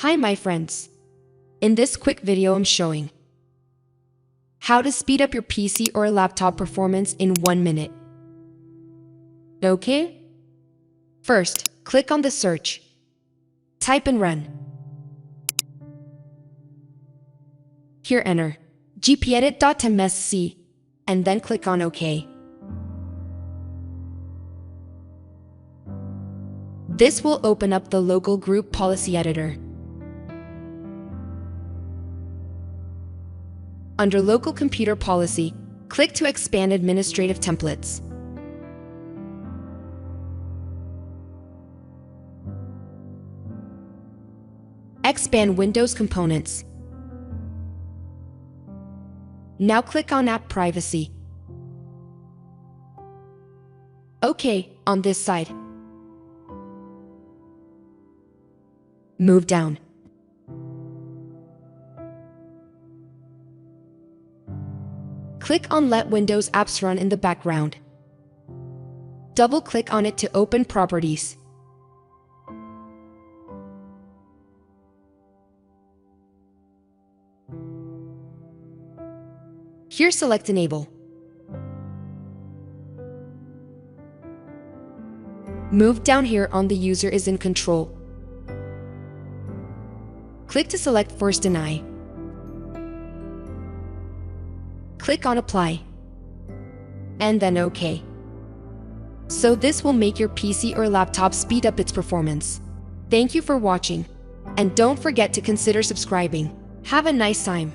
Hi my friends. In this quick video I'm showing how to speed up your PC or laptop performance in 1 minute. Okay? First, click on the search. Type and run. Here enter gpedit.msc and then click on OK. This will open up the local group policy editor. Under Local Computer Policy, click to expand administrative templates. Expand Windows components. Now click on App Privacy. OK, on this side. Move down. Click on Let Windows apps run in the background. Double-click on it to open Properties. Here select Enable. Move down here on the user is in control. Click to select Force Deny. Click on Apply. And then OK. So this will make your PC or laptop speed up its performance. Thank you for watching. And don't forget to consider subscribing. Have a nice time.